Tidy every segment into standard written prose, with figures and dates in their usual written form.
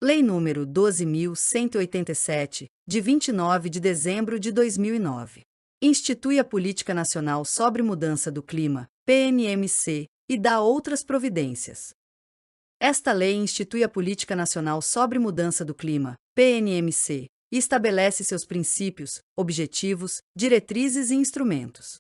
Lei nº 12.187, de 29 de dezembro de 2009. Institui a Política Nacional sobre Mudança do Clima, PNMC, e dá outras providências. Esta lei institui a Política Nacional sobre Mudança do Clima, PNMC, e estabelece seus princípios, objetivos, diretrizes e instrumentos.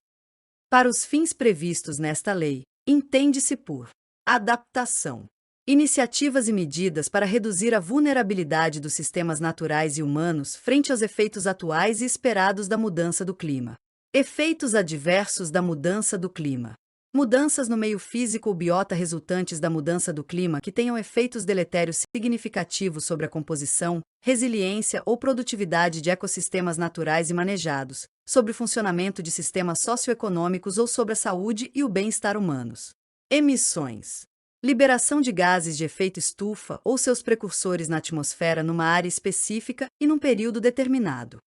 Para os fins previstos nesta lei, entende-se por adaptação. Iniciativas e medidas para reduzir a vulnerabilidade dos sistemas naturais e humanos frente aos efeitos atuais e esperados da mudança do clima. Efeitos adversos da mudança do clima. Mudanças no meio físico ou biota resultantes da mudança do clima que tenham efeitos deletérios significativos sobre a composição, resiliência ou produtividade de ecossistemas naturais e manejados, sobre o funcionamento de sistemas socioeconômicos ou sobre a saúde e o bem-estar humanos. Emissões. Liberação de gases de efeito estufa ou seus precursores na atmosfera numa área específica e num período determinado.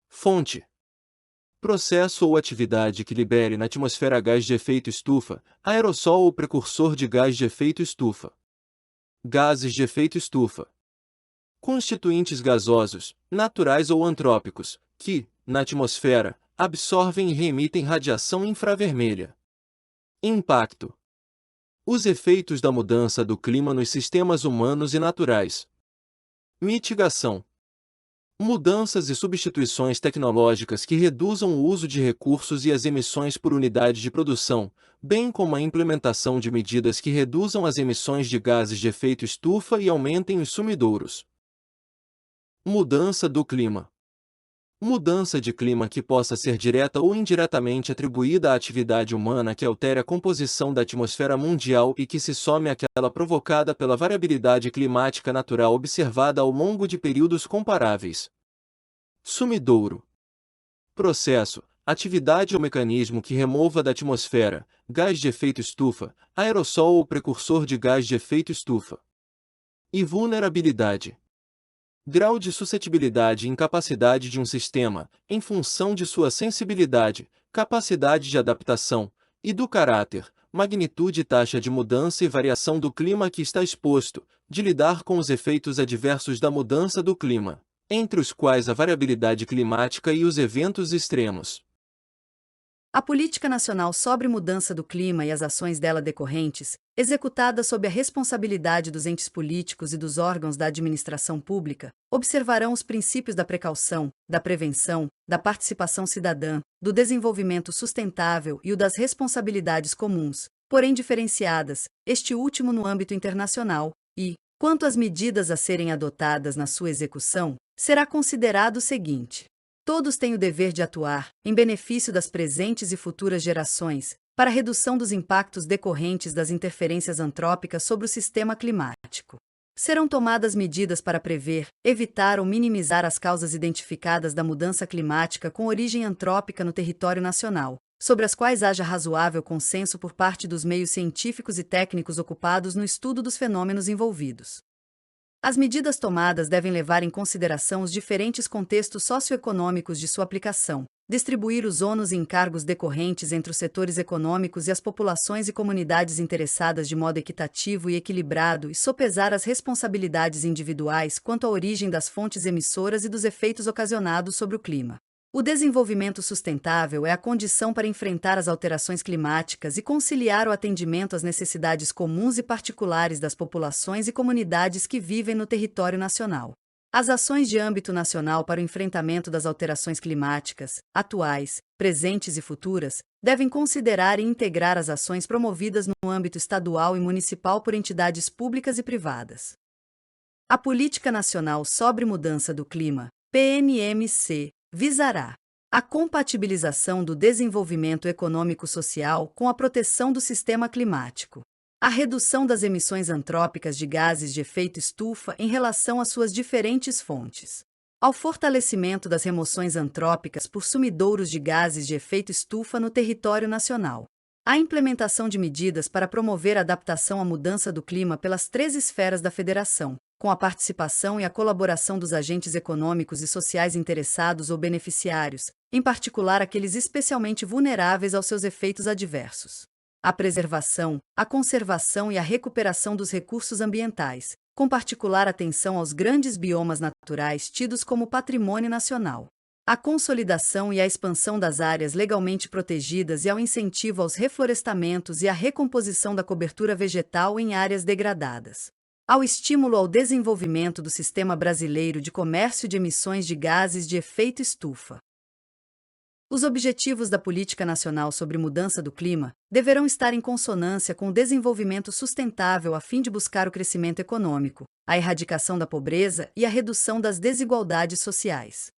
Fonte: processo ou atividade que libere na atmosfera gás de efeito estufa, aerossol ou precursor de gás de efeito estufa. Gases de efeito estufa. Constituintes gasosos, naturais ou antrópicos, que, na atmosfera, absorvem e reemitem radiação infravermelha. Impacto. Os efeitos da mudança do clima nos sistemas humanos e naturais. Mitigação. Mudanças e substituições tecnológicas que reduzam o uso de recursos e as emissões por unidade de produção, bem como a implementação de medidas que reduzam as emissões de gases de efeito estufa e aumentem os sumidouros. Mudança do clima. Mudança de clima que possa ser direta ou indiretamente atribuída à atividade humana que altere a composição da atmosfera mundial e que se some àquela provocada pela variabilidade climática natural observada ao longo de períodos comparáveis. Sumidouro. Processo, atividade ou mecanismo que remova da atmosfera gás de efeito estufa, aerossol ou precursor de gás de efeito estufa. E vulnerabilidade. Grau de suscetibilidade e incapacidade de um sistema, em função de sua sensibilidade, capacidade de adaptação, e do caráter, magnitude e taxa de mudança e variação do clima a que está exposto, de lidar com os efeitos adversos da mudança do clima, entre os quais a variabilidade climática e os eventos extremos. A Política Nacional sobre Mudança do Clima e as ações dela decorrentes, executada sob a responsabilidade dos entes políticos e dos órgãos da administração pública, observarão os princípios da precaução, da prevenção, da participação cidadã, do desenvolvimento sustentável e o das responsabilidades comuns, porém diferenciadas, este último no âmbito internacional, e, quanto às medidas a serem adotadas na sua execução, será considerado o seguinte. Todos têm o dever de atuar, em benefício das presentes e futuras gerações, para a redução dos impactos decorrentes das interferências antrópicas sobre o sistema climático. Serão tomadas medidas para prever, evitar ou minimizar as causas identificadas da mudança climática com origem antrópica no território nacional, sobre as quais haja razoável consenso por parte dos meios científicos e técnicos ocupados no estudo dos fenômenos envolvidos. As medidas tomadas devem levar em consideração os diferentes contextos socioeconômicos de sua aplicação, distribuir os ônus e encargos decorrentes entre os setores econômicos e as populações e comunidades interessadas de modo equitativo e equilibrado e sopesar as responsabilidades individuais quanto à origem das fontes emissoras e dos efeitos ocasionados sobre o clima. O desenvolvimento sustentável é a condição para enfrentar as alterações climáticas e conciliar o atendimento às necessidades comuns e particulares das populações e comunidades que vivem no território nacional. As ações de âmbito nacional para o enfrentamento das alterações climáticas, atuais, presentes e futuras, devem considerar e integrar as ações promovidas no âmbito estadual e municipal por entidades públicas e privadas. A Política Nacional sobre Mudança do Clima, PNMC, visará a compatibilização do desenvolvimento econômico-social com a proteção do sistema climático, a redução das emissões antrópicas de gases de efeito estufa em relação às suas diferentes fontes, ao fortalecimento das remoções antrópicas por sumidouros de gases de efeito estufa no território nacional, a implementação de medidas para promover a adaptação à mudança do clima pelas 3 esferas da Federação, com a participação e a colaboração dos agentes econômicos e sociais interessados ou beneficiários, em particular aqueles especialmente vulneráveis aos seus efeitos adversos. A preservação, a conservação e a recuperação dos recursos ambientais, com particular atenção aos grandes biomas naturais tidos como patrimônio nacional. A consolidação e a expansão das áreas legalmente protegidas e ao incentivo aos reflorestamentos e à recomposição da cobertura vegetal em áreas degradadas. Ao estímulo ao desenvolvimento do Sistema Brasileiro de Comércio de Emissões de Gases de Efeito Estufa. Os objetivos da Política Nacional sobre Mudança do Clima deverão estar em consonância com o desenvolvimento sustentável a fim de buscar o crescimento econômico, a erradicação da pobreza e a redução das desigualdades sociais.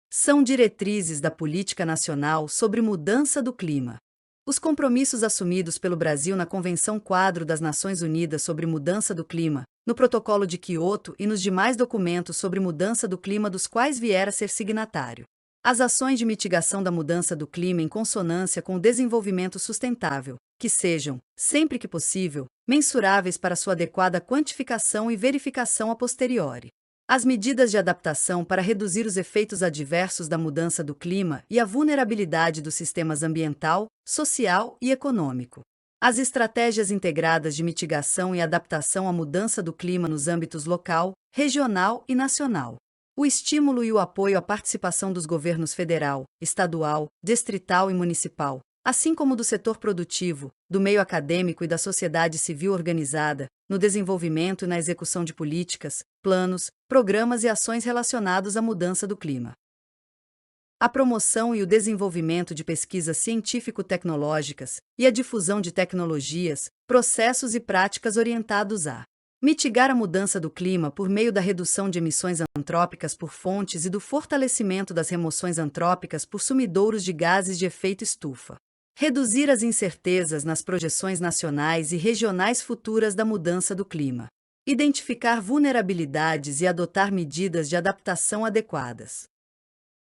São diretrizes da Política Nacional sobre Mudança do Clima. Os compromissos assumidos pelo Brasil na Convenção Quadro das Nações Unidas sobre Mudança do Clima, no Protocolo de Quioto e nos demais documentos sobre mudança do clima dos quais vier a ser signatário. As ações de mitigação da mudança do clima em consonância com o desenvolvimento sustentável, que sejam, sempre que possível, mensuráveis para sua adequada quantificação e verificação a posteriori. As medidas de adaptação para reduzir os efeitos adversos da mudança do clima e a vulnerabilidade dos sistemas ambiental, social e econômico. As estratégias integradas de mitigação e adaptação à mudança do clima nos âmbitos local, regional e nacional. O estímulo e o apoio à participação dos governos federal, estadual, distrital e municipal, assim como do setor produtivo, do meio acadêmico e da sociedade civil organizada, no desenvolvimento e na execução de políticas, planos, programas e ações relacionados à mudança do clima. A promoção e o desenvolvimento de pesquisas científico-tecnológicas e a difusão de tecnologias, processos e práticas orientados a mitigar a mudança do clima por meio da redução de emissões antrópicas por fontes e do fortalecimento das remoções antrópicas por sumidouros de gases de efeito estufa. Reduzir as incertezas nas projeções nacionais e regionais futuras da mudança do clima. Identificar vulnerabilidades e adotar medidas de adaptação adequadas.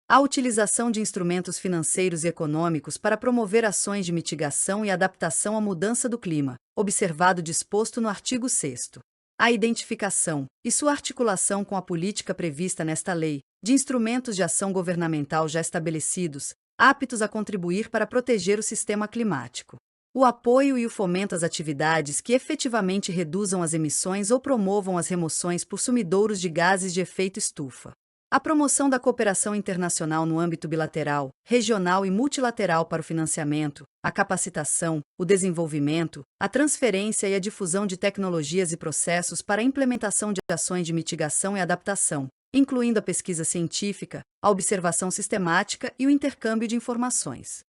A utilização de instrumentos financeiros e econômicos para promover ações de mitigação e adaptação à mudança do clima, observado o disposto no artigo 6º. A identificação, e sua articulação com a política prevista nesta lei, de instrumentos de ação governamental já estabelecidos, aptos a contribuir para proteger o sistema climático. O apoio e o fomento às atividades que efetivamente reduzam as emissões ou promovam as remoções por sumidouros de gases de efeito estufa. A promoção da cooperação internacional no âmbito bilateral, regional e multilateral para o financiamento, a capacitação, o desenvolvimento, a transferência e a difusão de tecnologias e processos para a implementação de ações de mitigação e adaptação, incluindo a pesquisa científica, a observação sistemática e o intercâmbio de informações.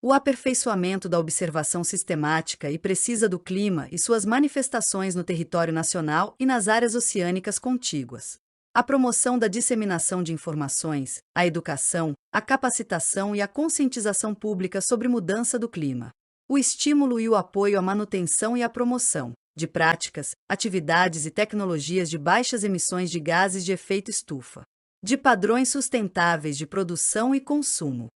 O aperfeiçoamento da observação sistemática e precisa do clima e suas manifestações no território nacional e nas áreas oceânicas contíguas. A promoção da disseminação de informações, a educação, a capacitação e a conscientização pública sobre mudança do clima. O estímulo e o apoio à manutenção e à promoção de práticas, atividades e tecnologias de baixas emissões de gases de efeito estufa. De padrões sustentáveis de produção e consumo.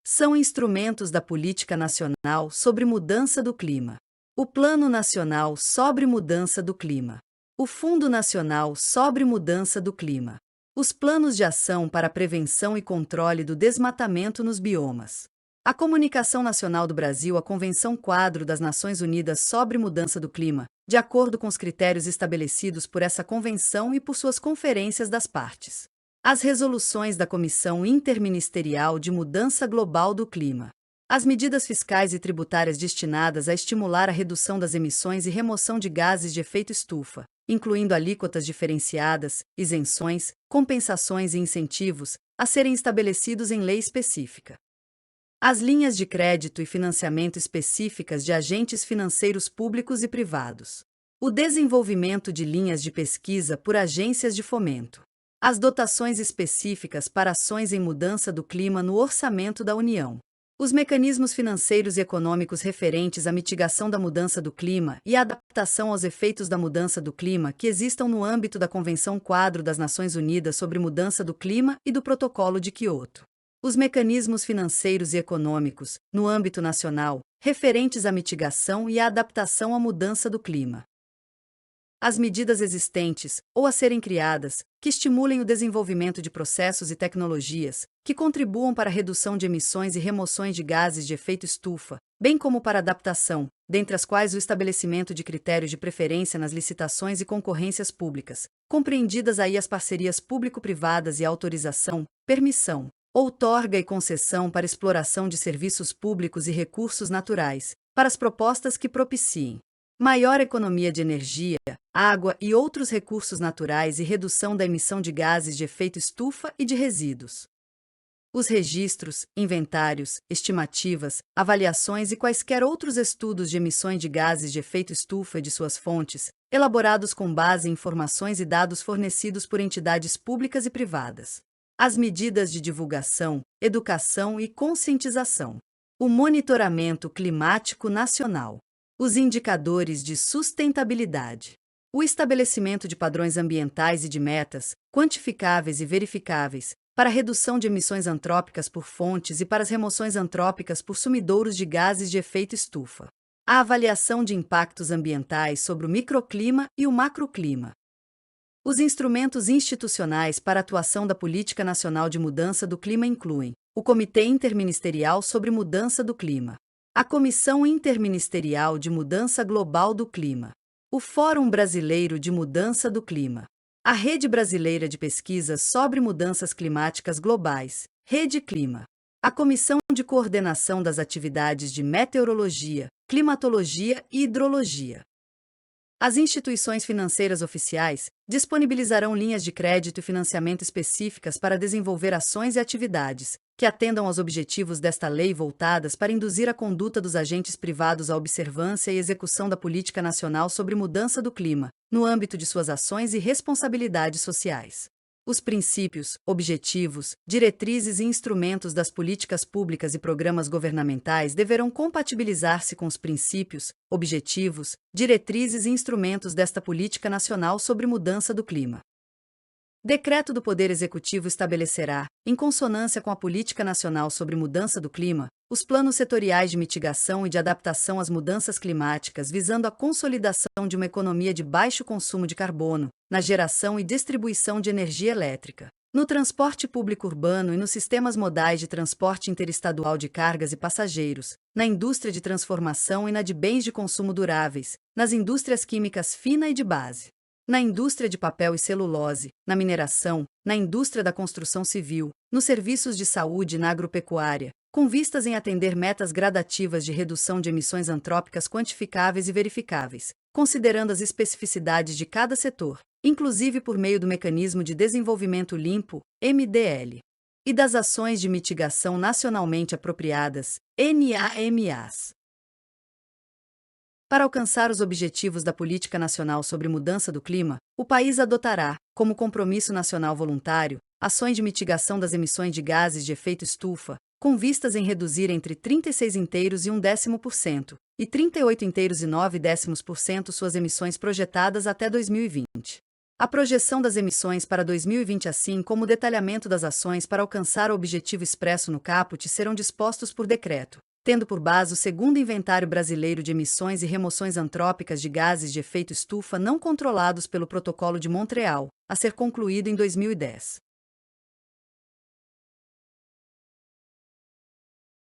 São instrumentos da Política Nacional sobre Mudança do Clima. O Plano Nacional sobre Mudança do Clima. O Fundo Nacional sobre Mudança do Clima. Os planos de ação para a prevenção e controle do desmatamento nos biomas. A Comunicação Nacional do Brasil à Convenção Quadro das Nações Unidas sobre Mudança do Clima, de acordo com os critérios estabelecidos por essa convenção e por suas conferências das partes. As resoluções da Comissão Interministerial de Mudança Global do Clima. As medidas fiscais e tributárias destinadas a estimular a redução das emissões e remoção de gases de efeito estufa, incluindo alíquotas diferenciadas, isenções, compensações e incentivos, a serem estabelecidos em lei específica. As linhas de crédito e financiamento específicas de agentes financeiros públicos e privados. O desenvolvimento de linhas de pesquisa por agências de fomento. As dotações específicas para ações em mudança do clima no orçamento da União. Os mecanismos financeiros e econômicos referentes à mitigação da mudança do clima e à adaptação aos efeitos da mudança do clima que existam no âmbito da Convenção Quadro das Nações Unidas sobre Mudança do Clima e do Protocolo de Quioto. Os mecanismos financeiros e econômicos, no âmbito nacional, referentes à mitigação e à adaptação à mudança do clima. As medidas existentes, ou a serem criadas, que estimulem o desenvolvimento de processos e tecnologias, que contribuam para a redução de emissões e remoções de gases de efeito estufa, bem como para a adaptação, dentre as quais o estabelecimento de critérios de preferência nas licitações e concorrências públicas, compreendidas aí as parcerias público-privadas e autorização, permissão, outorga e concessão para exploração de serviços públicos e recursos naturais, para as propostas que propiciem maior economia de energia, água e outros recursos naturais e redução da emissão de gases de efeito estufa e de resíduos. Os registros, inventários, estimativas, avaliações e quaisquer outros estudos de emissões de gases de efeito estufa e de suas fontes, elaborados com base em informações e dados fornecidos por entidades públicas e privadas. As medidas de divulgação, educação e conscientização. O monitoramento climático nacional. Os indicadores de sustentabilidade. O estabelecimento de padrões ambientais e de metas, quantificáveis e verificáveis, para a redução de emissões antrópicas por fontes e para as remoções antrópicas por sumidouros de gases de efeito estufa. A avaliação de impactos ambientais sobre o microclima e o macroclima. Os instrumentos institucionais para a atuação da Política Nacional de Mudança do Clima incluem o Comitê Interministerial sobre Mudança do Clima, a Comissão Interministerial de Mudança Global do Clima, o Fórum Brasileiro de Mudança do Clima, a Rede Brasileira de Pesquisas sobre Mudanças Climáticas Globais, Rede Clima, a Comissão de Coordenação das Atividades de Meteorologia, Climatologia e Hidrologia. As instituições financeiras oficiais disponibilizarão linhas de crédito e financiamento específicas para desenvolver ações e atividades que atendam aos objetivos desta lei voltadas para induzir a conduta dos agentes privados à observância e execução da Política Nacional sobre Mudança do Clima, no âmbito de suas ações e responsabilidades sociais. Os princípios, objetivos, diretrizes e instrumentos das políticas públicas e programas governamentais deverão compatibilizar-se com os princípios, objetivos, diretrizes e instrumentos desta Política Nacional sobre Mudança do Clima. Decreto do Poder Executivo estabelecerá, em consonância com a Política Nacional sobre Mudança do Clima, os planos setoriais de mitigação e de adaptação às mudanças climáticas visando a consolidação de uma economia de baixo consumo de carbono, na geração e distribuição de energia elétrica, no transporte público urbano e nos sistemas modais de transporte interestadual de cargas e passageiros, na indústria de transformação e na de bens de consumo duráveis, nas indústrias químicas fina e de base, na indústria de papel e celulose, na mineração, na indústria da construção civil, nos serviços de saúde e na agropecuária, com vistas em atender metas gradativas de redução de emissões antrópicas quantificáveis e verificáveis, considerando as especificidades de cada setor, inclusive por meio do Mecanismo de Desenvolvimento Limpo, MDL, e das ações de mitigação nacionalmente apropriadas, NAMAs. Para alcançar os objetivos da Política Nacional sobre Mudança do Clima, o país adotará, como compromisso nacional voluntário, ações de mitigação das emissões de gases de efeito estufa, com vistas em reduzir entre 36,1% e 38,9% suas emissões projetadas até 2020. A projeção das emissões para 2020, assim como o detalhamento das ações para alcançar o objetivo expresso no caput, serão dispostos por decreto, tendo por base o segundo Inventário Brasileiro de Emissões e Remoções Antrópicas de Gases de Efeito Estufa não controlados pelo Protocolo de Montreal, a ser concluído em 2010.